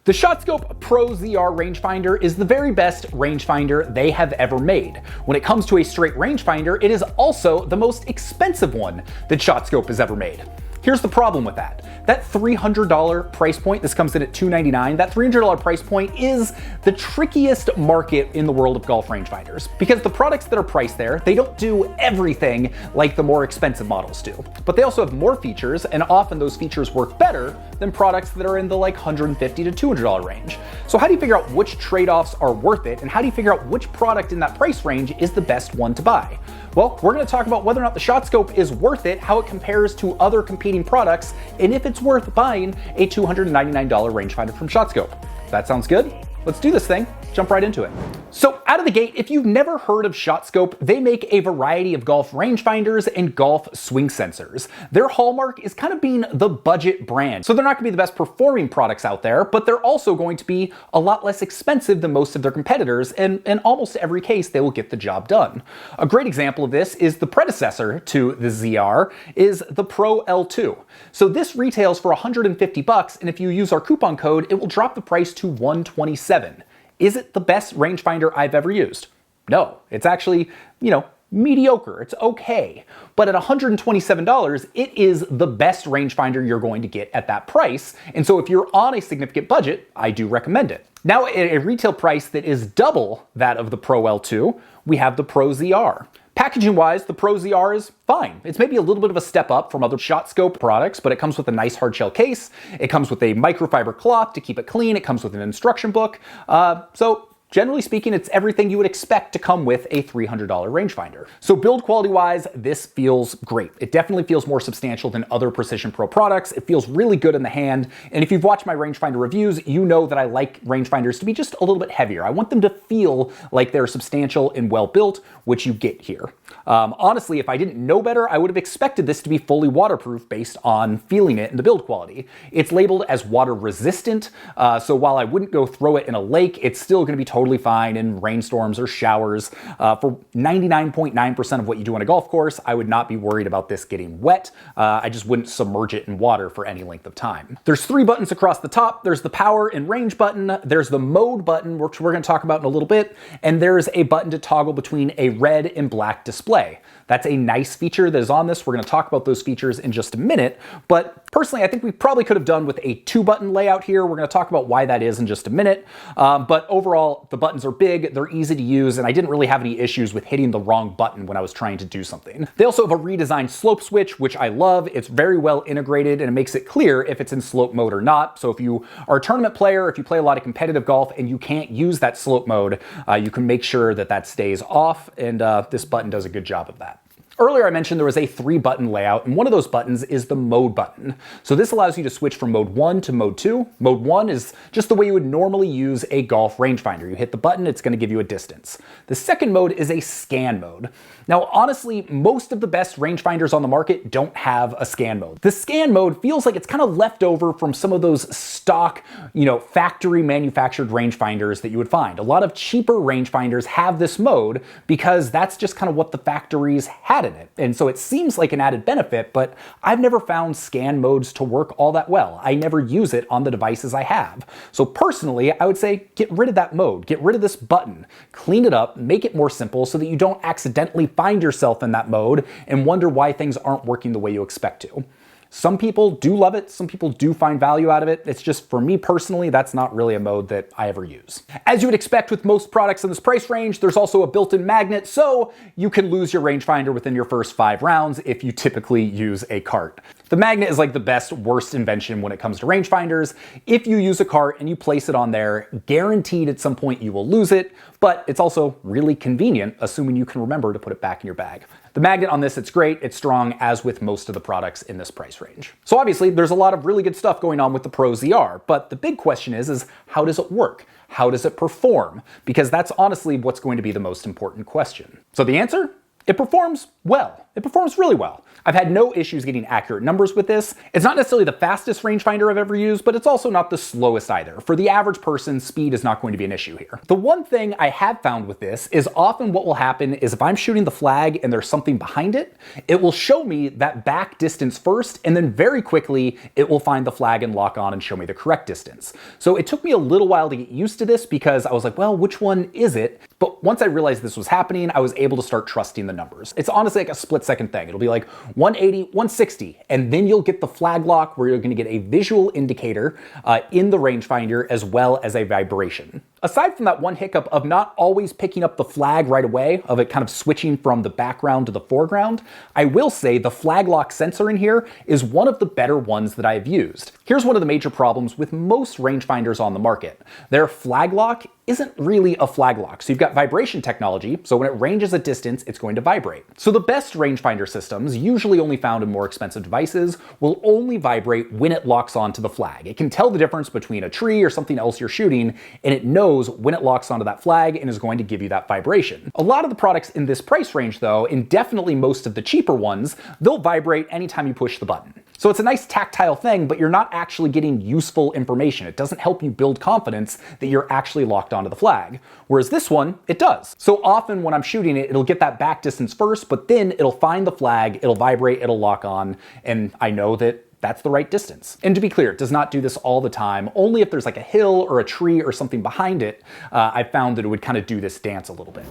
The ShotScope Pro ZR rangefinder is the very best rangefinder they have ever made. When it comes to a straight rangefinder, it is also the most expensive one that ShotScope has ever made. Here's the problem with that. That $300 price point, this comes in at $299, that $300 price point is the trickiest market in the world of golf rangefinders, because the products that are priced there, they don't do everything like the more expensive models do. But they also have more features, and often those features work better than products that are in the like $150 to $200 range. So how do you figure out which trade-offs are worth it, and how do you figure out which product in that price range is the best one to buy? Well, we're going to talk about whether or not the ShotScope is worth it, how it compares to other competing products, and if it's worth buying a $299 rangefinder from ShotScope. That sounds good? Let's do this thing. Jump right into it. So out of the gate, if you've never heard of ShotScope, they make a variety of golf rangefinders and golf swing sensors. Their hallmark is kind of being the budget brand. So they're not gonna be the best performing products out there, but they're also going to be a lot less expensive than most of their competitors, and in almost every case, they will get the job done. A great example of this is the predecessor to the ZR is the Pro L2. So this retails for $150, and if you use our coupon code, it will drop the price to $127. Is it the best rangefinder I've ever used? No, it's actually, mediocre. It's okay. But at $127, it is the best rangefinder you're going to get at that price. And so if you're on a significant budget, I do recommend it. Now, at a retail price that is double that of the Pro L2, we have the Pro ZR. Packaging-wise, the Pro ZR is fine. It's maybe a little bit of a step up from other ShotScope products, but it comes with a nice hard shell case. It comes with a microfiber cloth to keep it clean. It comes with an instruction book. So generally speaking, it's everything you would expect to come with a $300 rangefinder. So build quality-wise, this feels great. It definitely feels more substantial than other Precision Pro products. It feels really good in the hand. And if you've watched my rangefinder reviews, you know that I like rangefinders to be just a little bit heavier. I want them to feel like they're substantial and well-built, which you get here. Honestly, if I didn't know better, I would have expected this to be fully waterproof based on feeling it in the build quality. It's labeled as water resistant, so while I wouldn't go throw it in a lake, it's still gonna be totally fine in rainstorms or showers. For 99.9% of what you do on a golf course, I would not be worried about this getting wet. I just wouldn't submerge it in water for any length of time. There's 3 buttons across the top. There's the power and range button. There's the mode button, which we're gonna talk about in a little bit. And there's a button to toggle between a red and black display. That's a nice feature that is on this. We're gonna talk about those features in just a minute. But personally, I think we probably could have done with a 2-button layout here. We're gonna talk about why that is in just a minute. But overall, the buttons are big, they're easy to use, and I didn't really have any issues with hitting the wrong button when I was trying to do something. They also have a redesigned slope switch, which I love. It's very well integrated, and it makes it clear if it's in slope mode or not. So if you are a tournament player, if you play a lot of competitive golf and you can't use that slope mode, you can make sure that that stays off, and this button does a good job of that. Earlier I mentioned there was a 3-button layout, and one of those buttons is the mode button. So this allows you to switch from mode 1 to mode 2. Mode 1 is just the way you would normally use a golf rangefinder. You hit the button, it's gonna give you a distance. The second mode is a scan mode. Now, honestly, most of the best rangefinders on the market don't have a scan mode. The scan mode feels like it's kind of left over from some of those stock, factory manufactured rangefinders that you would find. A lot of cheaper rangefinders have this mode because that's just kind of what the factories had in it. And so it seems like an added benefit, but I've never found scan modes to work all that well. I never use it on the devices I have. So personally, I would say get rid of that mode, get rid of this button, clean it up, make it more simple so that you don't accidentally find yourself in that mode and wonder why things aren't working the way you expect to. Some people do love it, some people do find value out of it. It's just, for me personally, that's not really a mode that I ever use. As you would expect with most products in this price range, there's also a built-in magnet, so you can lose your rangefinder within your first 5 rounds if you typically use a cart. The magnet is like the best, worst invention when it comes to rangefinders. If you use a cart and you place it on there, guaranteed at some point you will lose it, but it's also really convenient, assuming you can remember to put it back in your bag. The magnet on this, it's great, it's strong, as with most of the products in this price range. So obviously, there's a lot of really good stuff going on with the Pro ZR, but the big question is how does it work? How does it perform? Because that's honestly what's going to be the most important question. So the answer? It performs well. It performs really well. I've had no issues getting accurate numbers with this. It's not necessarily the fastest rangefinder I've ever used, but it's also not the slowest either. For the average person, speed is not going to be an issue here. The one thing I have found with this is often what will happen is if I'm shooting the flag and there's something behind it, it will show me that back distance first, and then very quickly it will find the flag and lock on and show me the correct distance. So it took me a little while to get used to this because I was like, well, which one is it? But once I realized this was happening, I was able to start trusting the numbers. It's honestly like a split-second thing. It'll be like 180, 160, and then you'll get the flag lock where you're going to get a visual indicator in the rangefinder as well as a vibration. Aside from that one hiccup of not always picking up the flag right away, of it kind of switching from the background to the foreground, I will say the flag lock sensor in here is one of the better ones that I have used. Here's one of the major problems with most rangefinders on the market. Their flag lock isn't really a flag lock. So you've got vibration technology, so when it ranges a distance, it's going to vibrate. So the best rangefinder systems, usually only found in more expensive devices, will only vibrate when it locks onto the flag. It can tell the difference between a tree or something else you're shooting, and it knows when it locks onto that flag and is going to give you that vibration. A lot of the products in this price range though, and definitely most of the cheaper ones, they'll vibrate anytime you push the button. So it's a nice tactile thing, but you're not actually getting useful information. It doesn't help you build confidence that you're actually locked onto the flag. Whereas this one, it does. So often when I'm shooting it, it'll get that back distance first, but then it'll find the flag, it'll vibrate, it'll lock on, and I know that that's the right distance. And to be clear, it does not do this all the time. Only if there's like a hill or a tree or something behind it, I found that it would kind of do this dance a little bit.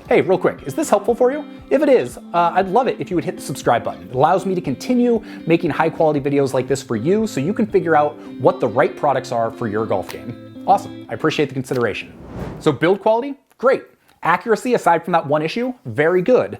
Hey, real quick, is this helpful for you? If it is, I'd love it if you would hit the subscribe button. It allows me to continue making high quality videos like this for you so you can figure out what the right products are for your golf game. Awesome, I appreciate the consideration. So build quality, great. Accuracy, aside from that one issue, very good.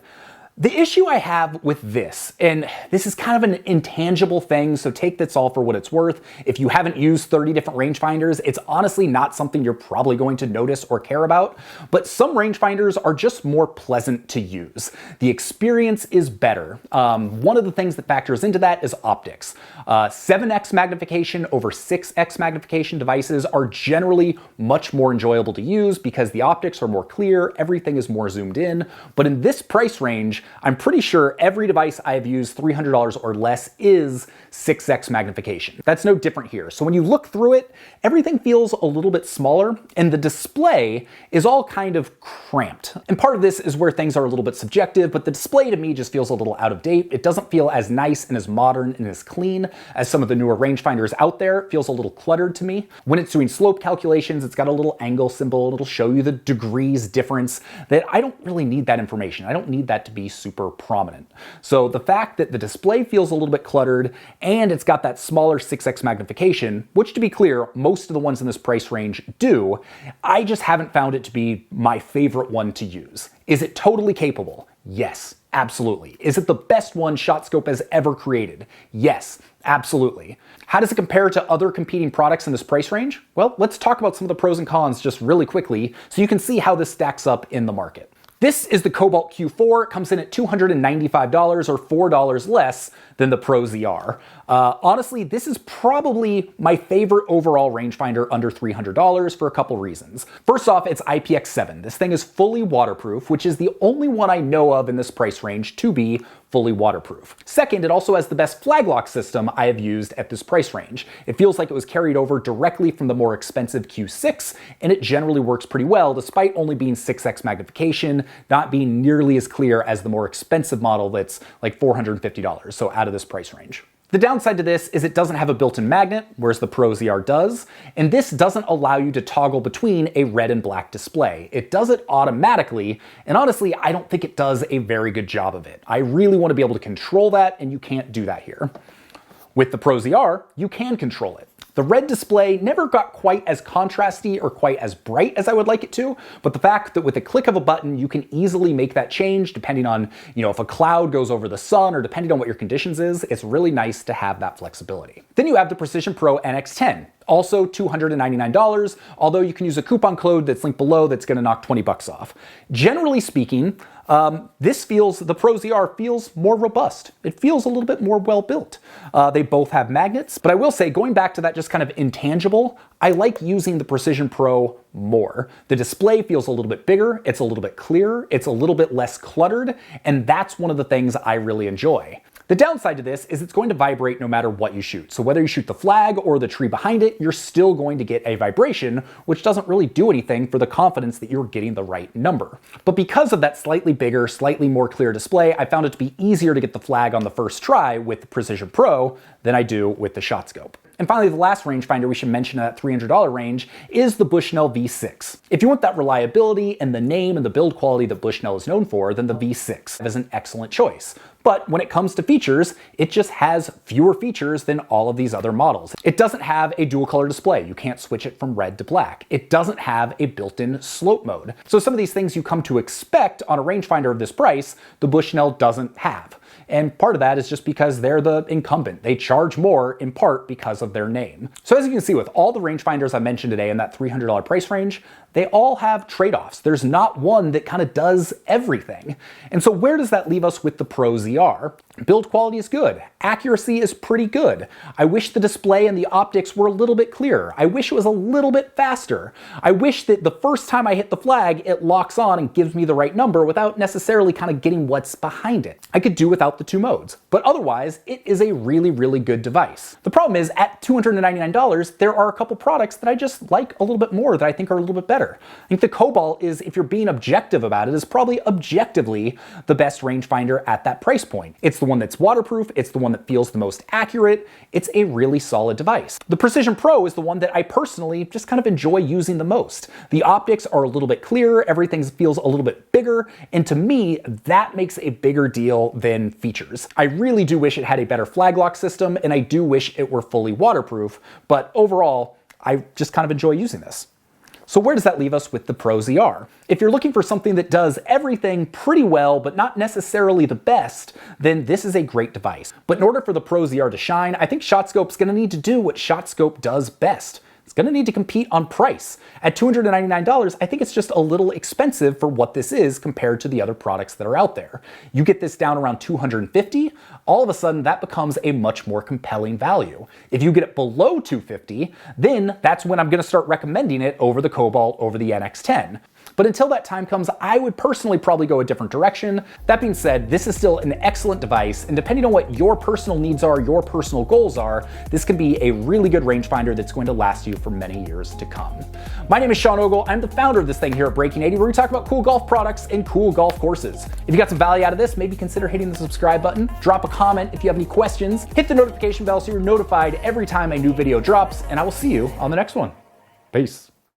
The issue I have with this, and this is kind of an intangible thing, so take this all for what it's worth. If you haven't used 30 different rangefinders, it's honestly not something you're probably going to notice or care about, but some rangefinders are just more pleasant to use. The experience is better. One of the things that factors into that is optics. 7x magnification over 6x magnification devices are generally much more enjoyable to use because the optics are more clear, everything is more zoomed in, but in this price range, I'm pretty sure every device I have used $300 or less is 6x magnification. That's no different here. So when you look through it, everything feels a little bit smaller and the display is all kind of cramped. And part of this is where things are a little bit subjective, but the display to me just feels a little out of date. It doesn't feel as nice and as modern and as clean as some of the newer rangefinders out there. It feels a little cluttered to me. When it's doing slope calculations, it's got a little angle symbol and it'll show you the degrees difference that I don't really need that information. I don't need that to be super prominent. So the fact that the display feels a little bit cluttered and it's got that smaller 6x magnification, which to be clear, most of the ones in this price range do, I just haven't found it to be my favorite one to use. Is it totally capable? Yes, absolutely. Is it the best one ShotScope has ever created? Yes, absolutely. How does it compare to other competing products in this price range? Well, let's talk about some of the pros and cons just really quickly so you can see how this stacks up in the market. This is the Cobalt Q-4. It comes in at $295 or $4 less than the Pro ZR. Honestly, this is probably my favorite overall rangefinder under $300 for a couple reasons. First off, it's IPX7. This thing is fully waterproof, which is the only one I know of in this price range to be fully waterproof. Second, it also has the best flag lock system I have used at this price range. It feels like it was carried over directly from the more expensive Q6, and it generally works pretty well despite only being 6x magnification, not being nearly as clear as the more expensive model that's like $450, so out of this price range. The downside to this is it doesn't have a built-in magnet, whereas the Pro ZR does, and this doesn't allow you to toggle between a red and black display. It does it automatically, and honestly, I don't think it does a very good job of it. I really want to be able to control that, and you can't do that here. With the Pro ZR, you can control it. The red display never got quite as contrasty or quite as bright as I would like it to, but the fact that with a click of a button, you can easily make that change depending on, if a cloud goes over the sun or depending on what your conditions is, it's really nice to have that flexibility. Then you have the Precision Pro NX10. Also $299, although you can use a coupon code that's linked below that's gonna knock 20 bucks off. Generally speaking, the Pro ZR feels more robust. It feels a little bit more well-built. They both have magnets, but I will say, going back to that just kind of intangible, I like using the Precision Pro more. The display feels a little bit bigger, it's a little bit clearer, it's a little bit less cluttered, and that's one of the things I really enjoy. The downside to this is it's going to vibrate no matter what you shoot. So whether you shoot the flag or the tree behind it, you're still going to get a vibration, which doesn't really do anything for the confidence that you're getting the right number. But because of that slightly bigger, slightly more clear display, I found it to be easier to get the flag on the first try with the Precision Pro than I do with the shot scope. And finally, the last rangefinder we should mention in that $300 range is the Bushnell V6. If you want that reliability and the name and the build quality that Bushnell is known for, then the V6 is an excellent choice. But when it comes to features, it just has fewer features than all of these other models. It doesn't have a dual color display. You can't switch it from red to black. It doesn't have a built-in slope mode. So some of these things you come to expect on a rangefinder of this price, the Bushnell doesn't have. And part of that is just because they're the incumbent. They charge more in part because of their name. So as you can see with all the rangefinders I mentioned today in that $300 price range, they all have trade-offs. There's not one that kind of does everything. And so where does that leave us with the Pro ZR? Build quality is good. Accuracy is pretty good. I wish the display and the optics were a little bit clearer. I wish it was a little bit faster. I wish that the first time I hit the flag, it locks on and gives me the right number without necessarily kind of getting what's behind it. I could do without the two modes, but otherwise it is a really, really good device. The problem is at $299, there are a couple products that I just like a little bit more that I think are a little bit better. I think the Cobalt is, if you're being objective about it, is probably objectively the best rangefinder at that price point. It's the one that's waterproof, it's the one that feels the most accurate, it's a really solid device. The Precision Pro is the one that I personally just kind of enjoy using the most. The optics are a little bit clearer, everything feels a little bit bigger, and to me, that makes a bigger deal than features. I really do wish it had a better flag lock system, and I do wish it were fully waterproof, but overall, I just kind of enjoy using this. So where does that leave us with the Pro ZR? If you're looking for something that does everything pretty well, but not necessarily the best, then this is a great device. But in order for the Pro ZR to shine, I think ShotScope's gonna need to do what ShotScope does best. It's gonna need to compete on price. At $299, I think it's just a little expensive for what this is compared to the other products that are out there. You get this down around $250, all of a sudden that becomes a much more compelling value. If you get it below $250, then that's when I'm gonna start recommending it over the Cobalt, over the NX10. But until that time comes, I would personally probably go a different direction. That being said, this is still an excellent device, and depending on what your personal needs are, your personal goals are, this can be a really good rangefinder that's going to last you for many years to come. My name is Sean Ogle. I'm the founder of this thing here at Breaking 80, where we talk about cool golf products and cool golf courses. If you got some value out of this, maybe consider hitting the subscribe button, drop a comment if you have any questions, hit the notification bell so you're notified every time a new video drops, and I will see you on the next one. Peace.